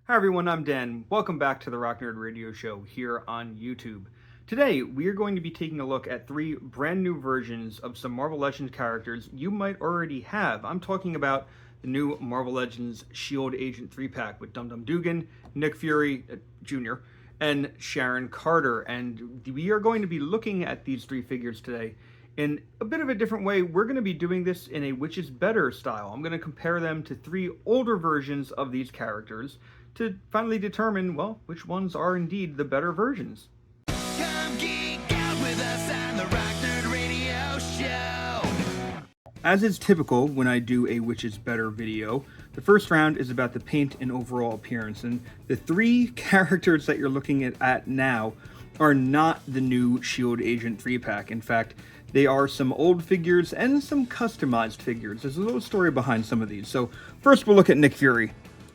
Hi everyone, I'm Dan. Welcome back to the Rock Nerd Radio Show here on YouTube. Today, we are going to be taking a look at three brand new versions of some Marvel Legends characters you might already have. I'm talking about the new Marvel Legends Shield Agent 3-pack with Dum Dum Dugan, Nick Fury Jr., and Sharon Carter. And we are going to be looking at these three figures today in a bit of a different way. We're going to be doing this in a which is better style. I'm going to compare them to three older versions of these characters to finally determine, well, which ones are indeed the better versions. Come geek out with us on the Rock Nerd Radio Show. As is typical when I do a which is better video, the first round is about the paint and overall appearance, and the three characters that you're looking at now are not the new Shield Agent 3-pack. In fact, they are some old figures and some customized figures. There's a little story behind some of these. So first we'll look at Nick Fury.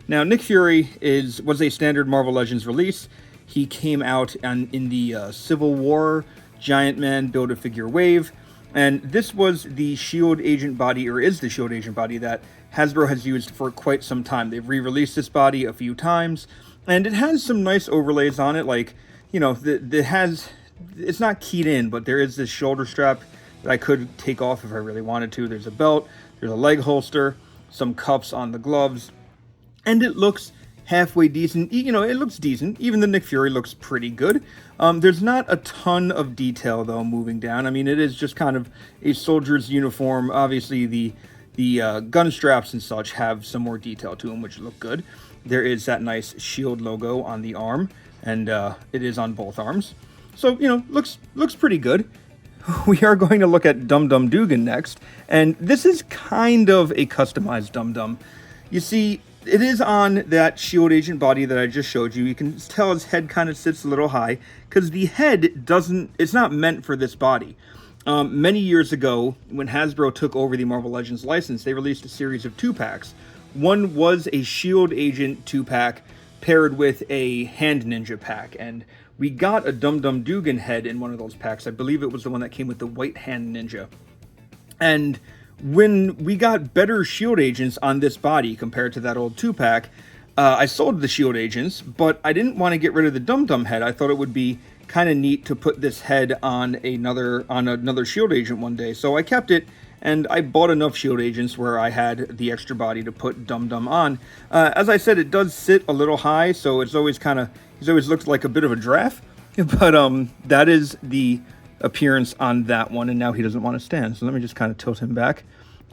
Now, Nick Fury was a standard Marvel Legends release. He came out in the Civil War Giant Man Build-A-Figure wave, and this was the Shield Agent body, or is the Shield Agent body, that Hasbro has used for quite some time. They've re-released this body a few times, and it has some nice overlays on it, like, you know, it's not keyed in, but there is this shoulder strap that I could take off if I really wanted to. There's a belt, there's a leg holster, some cuffs on the gloves, and it looks halfway decent. You know, it looks decent. Even the Nick Fury looks pretty good. There's not a ton of detail, though, moving down. I mean, it is just kind of a soldier's uniform. Obviously, the gun straps and such have some more detail to them, which look good. There is that nice shield logo on the arm, and it is on both arms. So, you know, looks pretty good. We are going to look at Dum Dum Dugan next, and this is kind of a customized Dum Dum. You see, it is on that Shield Agent body that I just showed you. You can tell his head kind of sits a little high because the head it's not meant for this body. Many years ago, when Hasbro took over the Marvel Legends license, they released a series of 2-packs. One was a Shield Agent 2-pack paired with a Hand Ninja pack, and we got a Dum Dum Dugan head in one of those packs. I believe it was the one that came with the White Hand Ninja. And when we got better Shield Agents on this body compared to that old 2-pack, I sold the Shield Agents, but I didn't want to get rid of the Dum Dum head. I thought it would be kind of neat to put this head on another Shield Agent one day. So I kept it, and I bought enough Shield Agents where I had the extra body to put Dum Dum on. As I said, it does sit a little high, so he's always looked like a bit of a giraffe. But that is the appearance on that one, and now he doesn't want to stand, so let me just kind of tilt him back.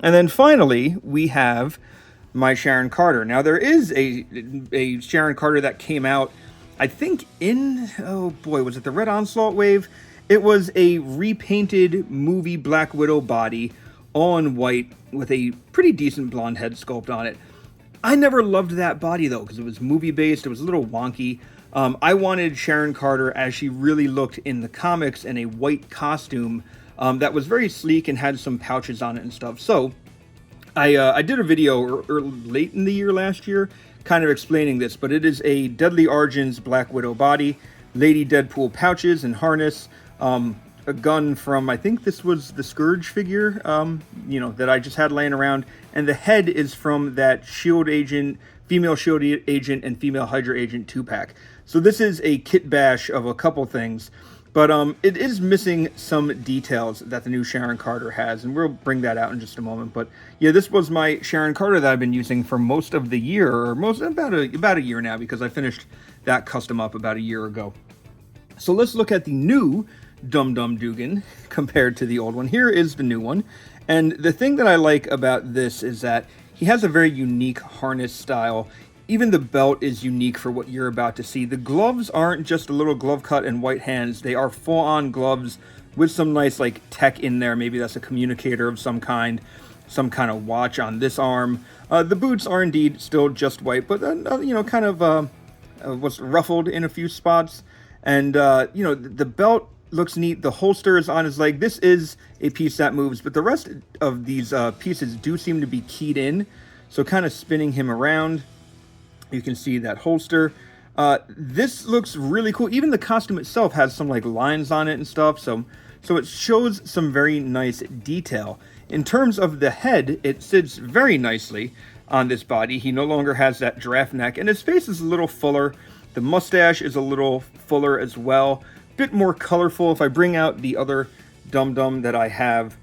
And then finally we have my Sharon Carter. Now there is a Sharon Carter that came out, I think in, oh boy, was it the Red Onslaught wave? It was a repainted movie Black Widow body, all in white with a pretty decent blonde head sculpt on it. I never loved that body though, because it was movie based, it was a little wonky. I wanted Sharon Carter as she really looked in the comics, in a white costume that was very sleek and had some pouches on it and stuff. So I did a video late in the year last year kind of explaining this, but it is a Deadly Origins Black Widow body, Lady Deadpool pouches and harness, a gun from, I think this was the Scourge figure, you know, that I just had laying around, and the head is from that Shield Agent, Female Shield Agent, and Female Hydra Agent 2-pack. So this is a kit bash of a couple things, but it is missing some details that the new Sharon Carter has, and we'll bring that out in just a moment. But yeah, this was my Sharon Carter that I've been using for most of the year, or about a year now, because I finished that custom up about a year ago. So let's look at the new Dum Dum Dugan compared to the old one. Here is the new one, and the thing that I like about this is that he has a very unique harness style. Even the belt is unique for what you're about to see. The gloves aren't just a little glove cut and white hands. They are full-on gloves with some nice like tech in there. Maybe that's a communicator of some kind of watch on this arm. The boots are indeed still just white, but you know, kind of was ruffled in a few spots. And you know, the belt looks neat. The holster is on his leg. This is a piece that moves, but the rest of these pieces do seem to be keyed in. So kind of spinning him around, you can see that holster. This looks really cool. Even the costume itself has some like lines on it and stuff. So it shows some very nice detail. In terms of the head, it sits very nicely. on this body. He no longer has that giraffe neck, and his face is a little fuller. The mustache is a little fuller as well, bit more colorful. If I bring out the other Dum Dum that I have,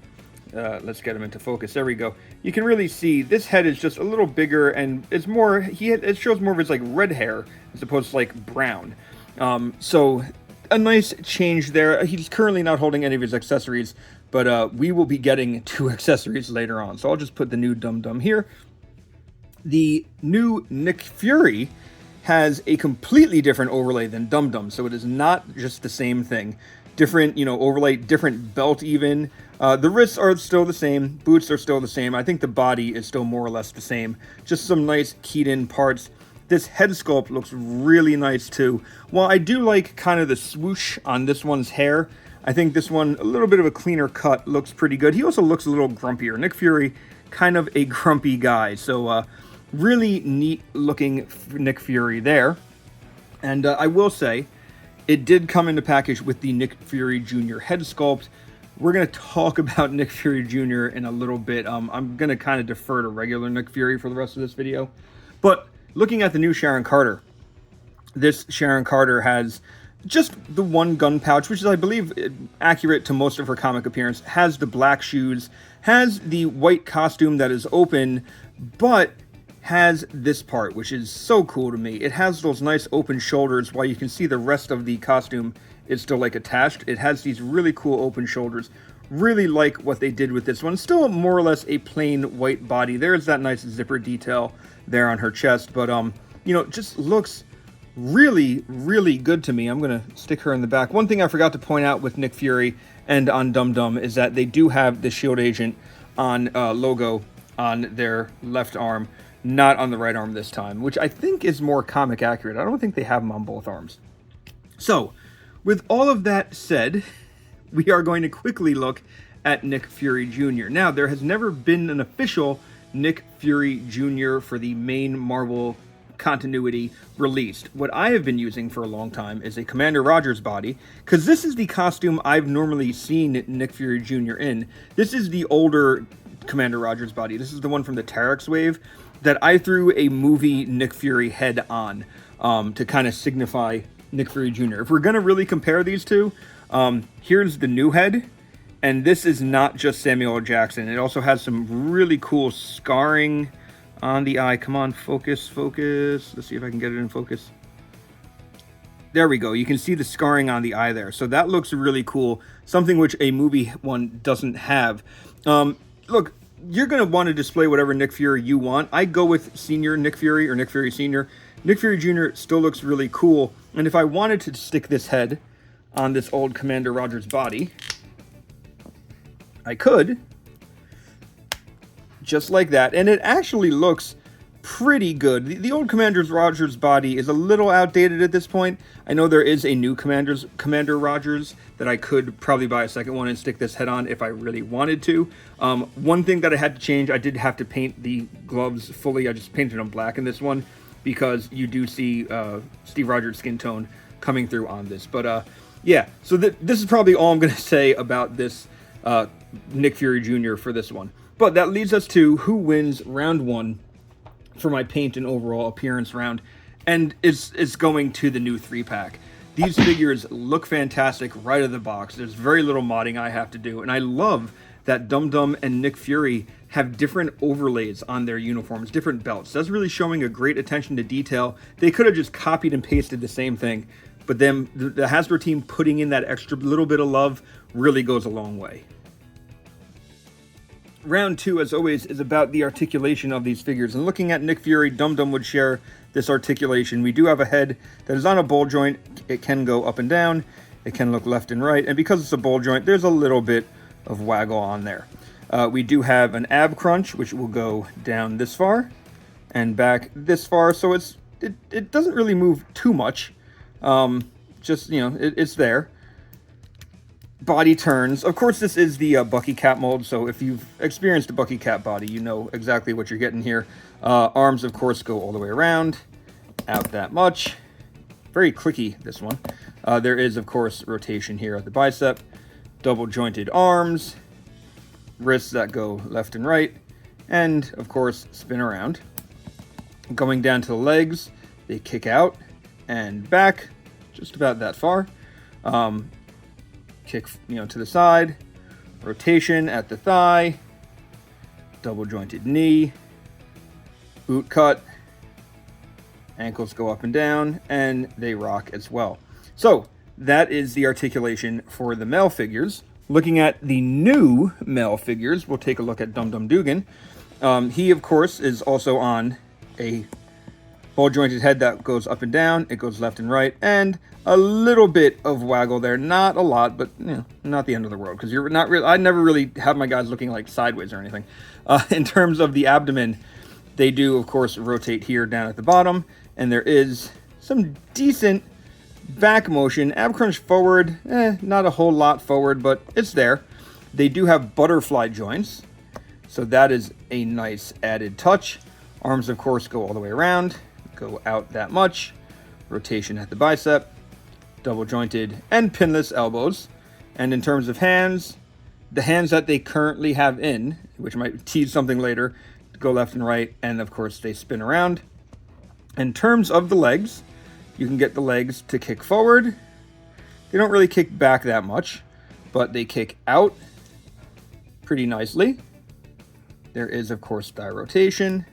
let's get him into focus. There we go. You can really see this head is just a little bigger, and it's more. It shows more of his like red hair as opposed to like brown. So a nice change there. He's currently not holding any of his accessories, but we will be getting 2 accessories later on. So I'll just put the new Dum Dum here. The new Nick Fury has a completely different overlay than Dum Dum, so it is not just the same thing. Different, overlay, different belt even. The wrists are still the same, boots are still the same. I think the body is still more or less the same. Just some nice keyed in parts. This head sculpt looks really nice too. While I do like kind of the swoosh on this one's hair, I think this one, a little bit of a cleaner cut, looks pretty good. He also looks a little grumpier. Nick Fury, kind of a grumpy guy. So really neat looking Nick Fury there. And I will say, it did come in the package with the Nick Fury Jr. head sculpt. We're going to talk about Nick Fury Jr. in a little bit. I'm going to kind of defer to regular Nick Fury for the rest of this video. But looking at the new Sharon Carter, this Sharon Carter has just the one gun pouch, which is, I believe, accurate to most of her comic appearance, has the black shoes, has the white costume that is open, but has this part, which is so cool to me. It has those nice open shoulders while you can see the rest of the costume is still like attached. It has these really cool open shoulders. Really like what they did with this one. Still more or less a plain white body. There's that nice zipper detail there on her chest, but just looks really, really good to me. I'm gonna stick her in the back. One thing I forgot to point out with Nick Fury and on Dum Dum is that they do have the Shield Agent on logo on their left arm, not on the right arm this time, which I think is more comic accurate. I don't think they have them on both arms. So, with all of that said, we are going to quickly look at Nick Fury Jr. Now, there has never been an official Nick Fury Jr. for the main Marvel continuity released. What I have been using for a long time is a Commander Rogers body, because this is the costume I've normally seen Nick Fury Jr. in. This is the older Commander Rogers body. This is the one from the Terex wave that I threw a movie Nick Fury head on to kind of signify Nick Fury Jr. If we're going to really compare these two, here's the new head, and this is not just Samuel L. Jackson. It also has some really cool scarring on the eye. Come on, focus. Let's see if I can get it in focus. There we go. You can see the scarring on the eye there. So that looks really cool. Something which a movie one doesn't have. Look, you're going to want to display whatever Nick Fury you want. I go with Senior Nick Fury or Nick Fury Senior. Nick Fury Jr. still looks really cool. And if I wanted to stick this head on this old Commander Rogers body, I could. Just like that. And it actually looks pretty good. The old Commander Rogers body is a little outdated at this point. I know there is a new Commander Rogers that I could probably buy a second one and stick this head on if I really wanted to. One thing that I had to change, I did have to paint the gloves fully. I just painted them black in this one because you do see Steve Rogers' skin tone coming through on this. But yeah, so this is probably all I'm going to say about this Nick Fury Jr. for this one. But that leads us to who wins round 1 for my paint and overall appearance round, and it's going to the new 3-pack. These figures look fantastic right out of the box. There's very little modding I have to do, and I love that Dum Dum and Nick Fury have different overlays on their uniforms, different belts. That's really showing a great attention to detail. They could have just copied and pasted the same thing, but then the Hasbro team putting in that extra little bit of love really goes a long way. Round 2, as always, is about the articulation of these figures. And looking at Nick Fury, Dum Dum would share this articulation. We do have a head that is on a ball joint. It can go up and down. It can look left and right. And because it's a ball joint, there's a little bit of waggle on there. We do have an ab crunch, which will go down this far and back this far. So it doesn't really move too much. Just, it's there. Body turns. Of course, this is the Bucky Cap mold, so if you've experienced a Bucky Cap body, you know exactly what you're getting here. Arms, of course, go all the way around, out that much. Very clicky, this one. There is, of course, rotation here at the bicep. Double jointed arms. Wrists that go left and right. And, of course, spin around. Going down to the legs, they kick out and back, just about that far. Kick, to the side, rotation at the thigh, double jointed knee, boot cut, ankles go up and down, and they rock as well. So that is the articulation for the male figures. Looking at the new male figures, we'll take a look at Dum Dum Dugan. He, of course, is also on a ball-jointed head that goes up and down. It goes left and right, and a little bit of waggle there. Not a lot, but not the end of the world. Because you're not really. I never really have my guys looking like sideways or anything. In terms of the abdomen, they do, of course, rotate here down at the bottom, and there is some decent back motion. Ab crunch forward, not a whole lot forward, but it's there. They do have butterfly joints, so that is a nice added touch. Arms, of course, go all the way around, go out that much. Rotation at the bicep, double jointed and pinless elbows. And in terms of hands, the hands that they currently have in, which might tease something later, go left and right, and of course they spin around. In terms of the legs, you can get the legs to kick forward. They don't really kick back that much, but they kick out pretty nicely. There is, of course, thigh rotation,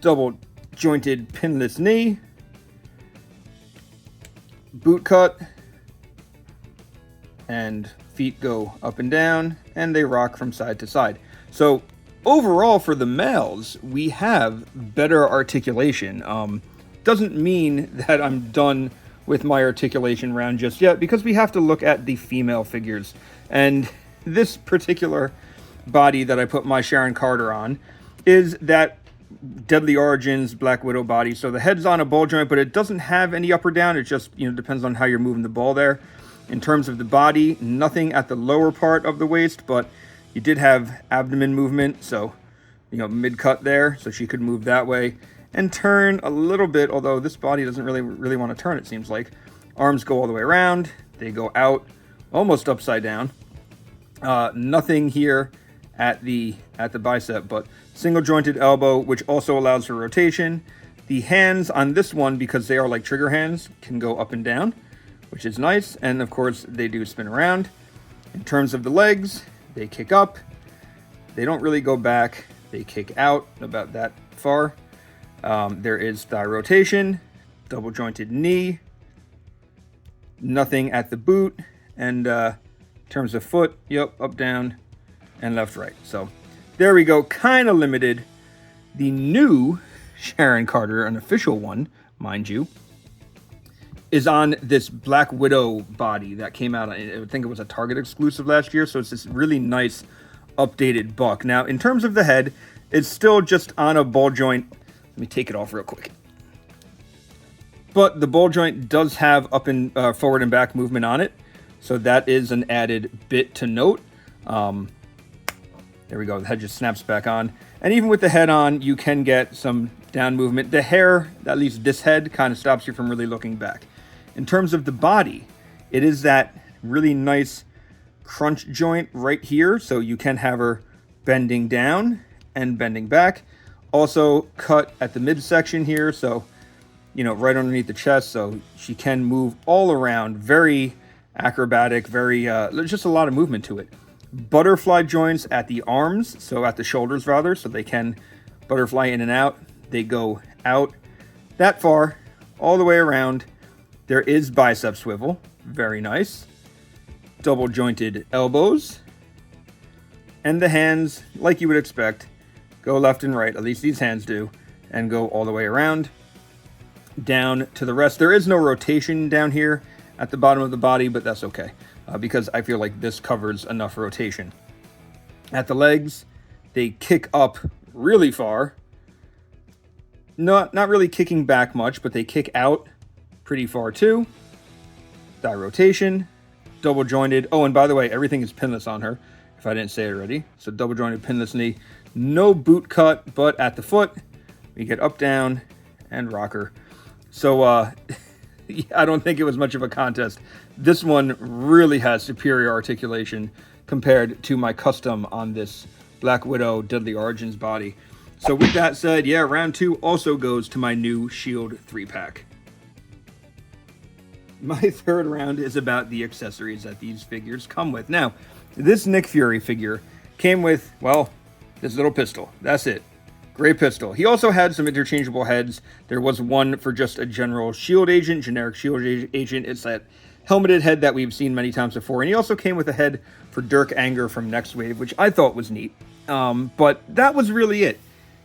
double jointed pinless knee, boot cut, and feet go up and down, and they rock from side to side. So overall, for the males, we have better articulation. Doesn't mean that I'm done with my articulation round just yet, because we have to look at the female figures. And this particular body that I put my Sharon Carter on is that Deadly Origins Black Widow body. So the head's on a ball joint, but it doesn't have any up or down. It just depends on how you're moving the ball there. In terms of the body, nothing at the lower part of the waist, but you did have abdomen movement, so mid cut there, so she could move that way and turn a little bit, although this body doesn't really want to turn, it seems like. Arms go all the way around, they go out almost upside down. Nothing here at the bicep, but single jointed elbow, which also allows for rotation. The hands on this one, because they are like trigger hands, can go up and down, which is nice. And of course they do spin around. In terms of the legs, they kick up, they don't really go back, they kick out about that far. There is thigh rotation, double jointed knee, nothing at the boot, and in terms of foot, up, down, and left, right. So there we go, kind of limited. The new Sharon Carter, an official one, mind you, is on this Black Widow body that came out, I think it was a Target exclusive last year, so it's this really nice updated buck. Now, in terms of the head, it's still just on a ball joint. Let me take it off real quick. But the ball joint does have up and forward and back movement on it, so that is an added bit to note. There we go, the head just snaps back on. And even with the head on, you can get some down movement. The hair, at least this head, kind of stops you from really looking back. In terms of the body, it is that really nice crunch joint right here, so you can have her bending down and bending back. Also cut at the midsection here, so right underneath the chest, so she can move all around. Very acrobatic, very just a lot of movement to it. Butterfly joints at the arms, so at the shoulders rather, so they can butterfly in and out. They go out that far, all the way around. There is bicep swivel, very nice. Double jointed elbows. And the hands, like you would expect, go left and right, at least these hands do, and go all the way around, down to the rest. There is no rotation down here at the bottom of the body, but that's okay, because I feel like this covers enough rotation. At the legs, they kick up really far. Not really kicking back much, but they kick out pretty far too. Thigh rotation, double jointed. Oh, and by the way, everything is pinless on her, if I didn't say it already. So double jointed pinless knee. No boot cut, but at the foot, we get up, down, and rocker. So I don't think it was much of a contest. This one really has superior articulation compared to my custom on this Black Widow Deadly Origins body. So with that said, yeah, round 2 also goes to my new Shield 3-pack. My third round is about the accessories that these figures come with. Now, this Nick Fury figure came with, well, this little pistol. That's it. Great pistol. He also had some interchangeable heads. There was one for just a general shield agent, generic shield agent. It's that helmeted head that we've seen many times before. And he also came with a head for Dirk Anger from Next Wave, which I thought was neat. But that was really it.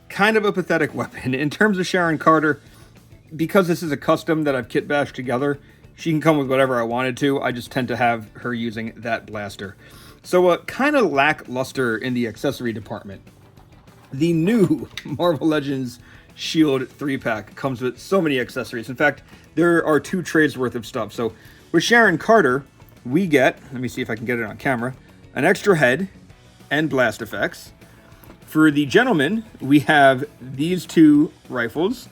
Kind of a pathetic weapon. In terms of Sharon Carter, because this is a custom that I've kit bashed together, she can come with whatever I wanted to. I just tend to have her using that blaster. So kind of lackluster in the accessory department. The new Marvel Legends Shield 3-pack comes with so many accessories. In fact, there are 2 trays worth of stuff. So with Sharon Carter, we get, let me see if I can get it on camera, an extra head and blast effects. For the gentleman, we have these 2 rifles.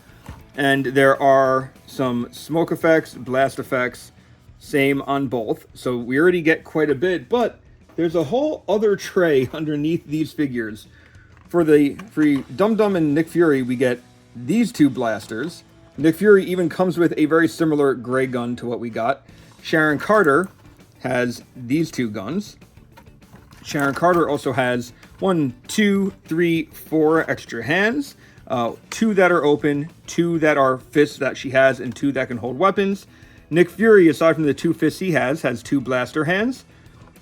And there are some smoke effects, blast effects, same on both. So we already get quite a bit, but there's a whole other tray underneath these figures. For Dum Dum and Nick Fury, we get these 2 blasters. Nick Fury even comes with a very similar gray gun to what we got. Sharon Carter has these 2 guns. Sharon Carter also has 1, 2, 3, 4 extra hands. 2 that are open, 2 that are fists that she has, and 2 that can hold weapons. Nick Fury, aside from the 2 fists he has 2 blaster hands,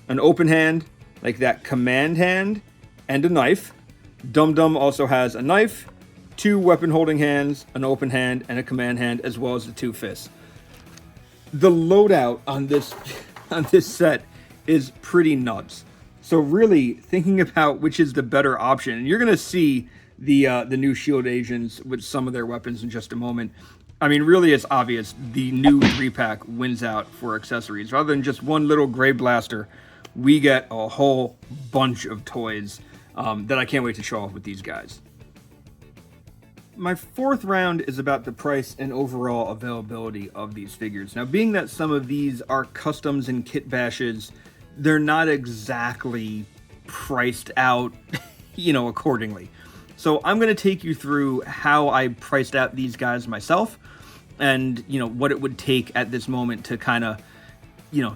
an open hand, like that command hand, and a knife. Dum Dum also has a knife, 2 weapon holding hands, an open hand, and a command hand, as well as the 2 fists. The loadout on this set is pretty nuts. So really thinking about which is the better option, and you're gonna see the new shield agents with some of their weapons in just a moment. I mean, really, it's obvious the new 3-pack wins out for accessories. Rather than just one little gray blaster, we get a whole bunch of toys that I can't wait to show off with these guys. My 4th round is about the price and overall availability of these figures. Now, being that some of these are customs and kit bashes, they're not exactly priced out, accordingly. So I'm going to take you through how I priced out these guys myself and, what it would take at this moment to kind of,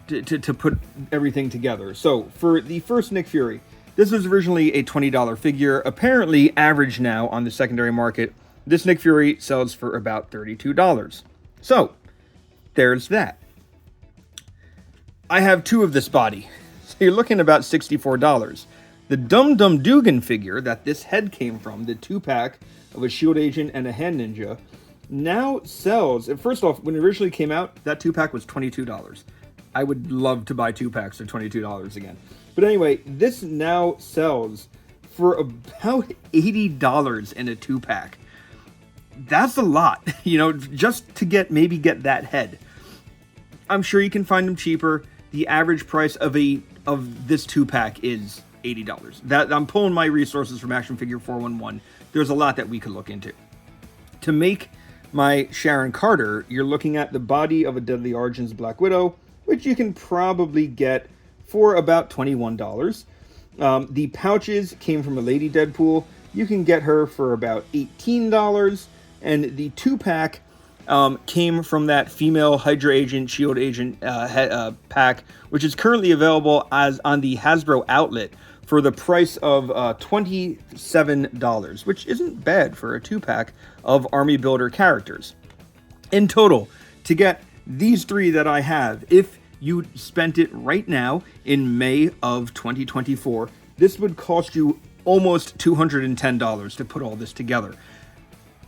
to put everything together. So for the first Nick Fury, this was originally a $20 figure. Apparently average now on the secondary market, this Nick Fury sells for about $32. So there's that. I have 2 of this body. So you're looking at about $64. The Dum Dum Dugan figure that this head came from, the 2-pack of a shield agent and a hand ninja, now sells, and first off, when it originally came out, that 2-pack was $22. I would love to buy 2 packs for $22 again. But anyway, this now sells for about $80 in a 2-pack. That's a lot, just to get that head. I'm sure you can find them cheaper. The average price of this 2-pack is $80. That I'm pulling my resources from Action Figure 411. There's a lot that we could look into. To make my Sharon Carter, you're looking at the body of a Deadly Origins Black Widow, which you can probably get for about $21. The pouches came from a Lady Deadpool. You can get her for about $18. And the 2-pack came from that female Hydra Agent, Shield Agent pack, which is currently available as on the Hasbro outlet for the price of $27, which isn't bad for a 2-pack of Army Builder characters. In total, to get these 3 that I have, if you spent it right now in May of 2024, this would cost you almost $210 to put all this together.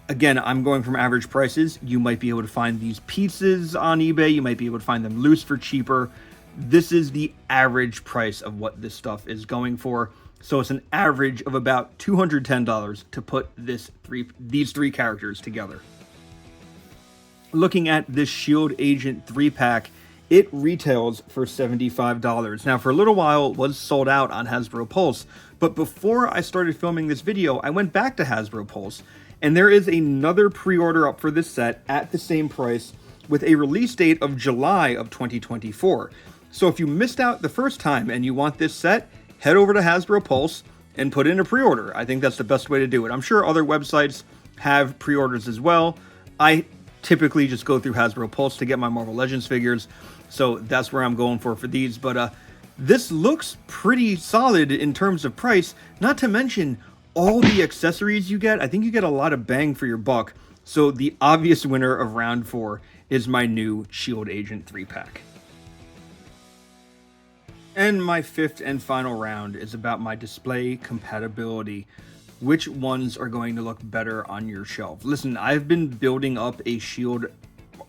Again, I'm going from average prices. You might be able to find these pieces on eBay. You might be able to find them loose for cheaper. This is the average price of what this stuff is going for. So it's an average of about $210 to put these 3 characters together. Looking at this Shield Agent 3-pack, it retails for $75. Now, for a little while, it was sold out on Hasbro Pulse. But before I started filming this video, I went back to Hasbro Pulse. And there is another pre-order up for this set at the same price with a release date of July of 2024. So if you missed out the first time and you want this set, head over to Hasbro Pulse and put in a pre-order. I think that's the best way to do it. I'm sure other websites have pre-orders as well. I typically just go through Hasbro Pulse to get my Marvel Legends figures, so that's where I'm going for these. But this looks pretty solid in terms of price, not to mention all the accessories you get. I think you get a lot of bang for your buck. So the obvious winner of round 4 is my new Shield Agent 3-pack. And my 5th and final round is about my display compatibility. Which ones are going to look better on your shelf? Listen, I've been building up a Shield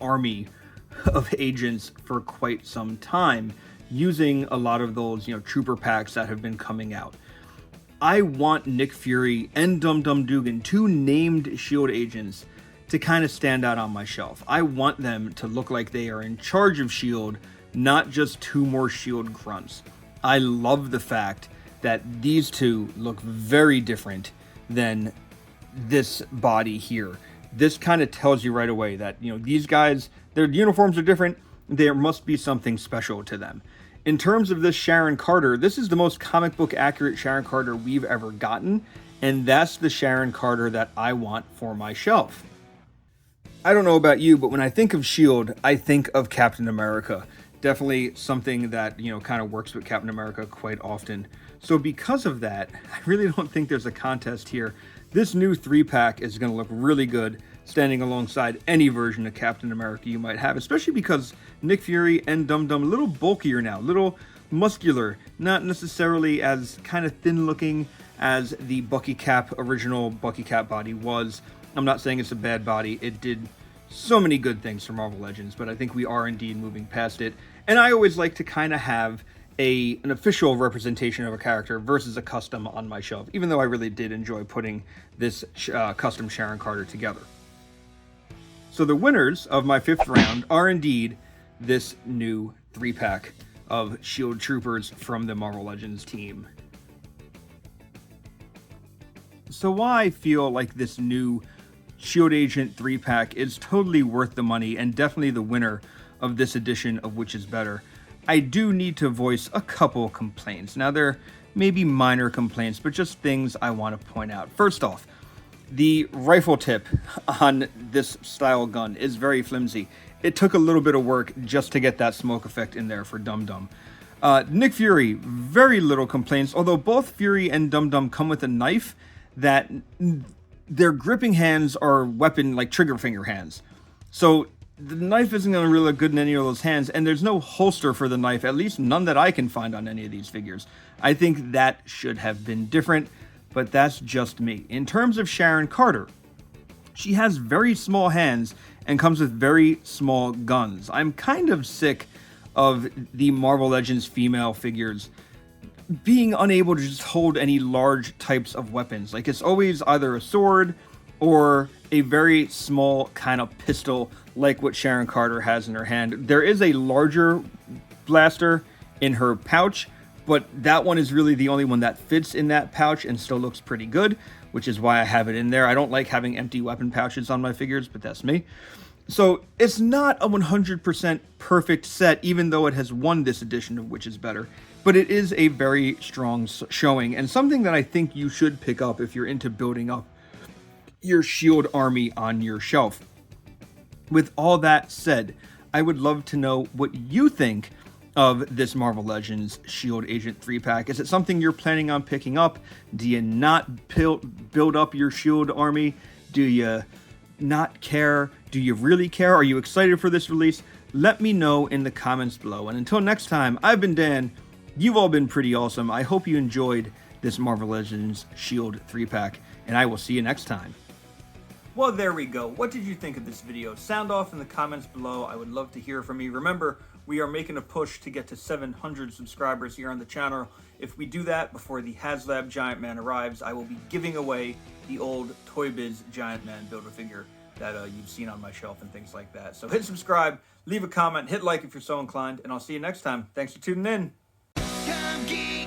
army of agents for quite some time, using a lot of those, trooper packs that have been coming out. I want Nick Fury and Dum Dum Dugan, 2 named Shield agents, to kind of stand out on my shelf. I want them to look like they are in charge of Shield, not just 2 more Shield grunts. I love the fact that these 2 look very different than this body here. This kind of tells you right away that, these guys, their uniforms are different. There must be something special to them. In terms of this Sharon Carter, this is the most comic book accurate Sharon Carter we've ever gotten, and that's the Sharon Carter that I want for my shelf. I don't know about you, but when I think of S.H.I.E.L.D., I think of Captain America. Definitely something that, kind of works with Captain America quite often. So because of that, I really don't think there's a contest here. This new 3-pack is going to look really good standing alongside any version of Captain America you might have, especially because Nick Fury and Dum Dum a little bulkier now, a little muscular, not necessarily as kind of thin looking as the original Bucky Cap body was. I'm not saying it's a bad body. It did so many good things for Marvel Legends, but I think we are indeed moving past it. And I always like to kind of have an official representation of a character versus a custom on my shelf, even though I really did enjoy putting this custom Sharon Carter together. So the winners of my 5th round are indeed this new 3-pack of S.H.I.E.L.D. Troopers from the Marvel Legends team. So why I feel like this new Shield Agent 3-pack is totally worth the money and definitely the winner of this edition of Which Is Better, I do need to voice a couple complaints. Now, they're maybe minor complaints, but just things I want to point out. First off, the rifle tip on this style gun is very flimsy. It took a little bit of work just to get that smoke effect in there for Dum Dum. Nick Fury, very little complaints, although both Fury and Dum Dum come with a knife that their gripping hands are trigger finger hands. So the knife isn't going to really look good in any of those hands, and there's no holster for the knife, at least none that I can find on any of these figures. I think that should have been different, but that's just me. In terms of Sharon Carter, she has very small hands and comes with very small guns. I'm kind of sick of the Marvel Legends female figures being unable to just hold any large types of weapons. Like, it's always either a sword or a very small kind of pistol like what Sharon Carter has in her hand. There is a larger blaster in her pouch, but that one is really the only one that fits in that pouch and still looks pretty good, which is why I have it in there. I don't like having empty weapon pouches on my figures, but that's me. So it's not a 100% perfect set, even though it has won this edition of Which Is Better, but it is a very strong showing and something that I think you should pick up if you're into building up your S.H.I.E.L.D. army on your shelf. With all that said, I would love to know what you think of this Marvel Legends S.H.I.E.L.D. Agent 3-pack. Is it something you're planning on picking up? Do you not build up your S.H.I.E.L.D. army? Do you not care? Do you really care? Are you excited for this release? Let me know in the comments below. And until next time, I've been Dan. You've all been pretty awesome. I hope you enjoyed this Marvel Legends S.H.I.E.L.D. 3-pack, and I will see you next time. Well, there we go. What did you think of this video? Sound off in the comments below. I would love to hear from you. Remember, we are making a push to get to 700 subscribers here on the channel. If we do that before the HasLab Giant Man arrives, I will be giving away the old Toy Biz Giant Man Build-A-Figure that you've seen on my shelf and things like that. So hit subscribe, leave a comment, hit like if you're so inclined, and I'll see you next time. Thanks for tuning in. Come geek